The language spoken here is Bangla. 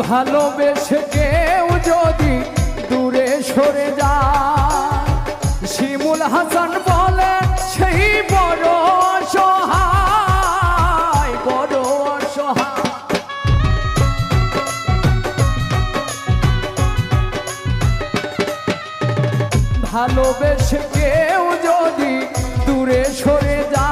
ভালোবেসে কেউ যদি দূরে সরে যায়, শিমুল হাসান বলে সেই বড় অসহায়, বড় অসহায়। ভালোবেসে কেউ যদি দূরে সরে যায়,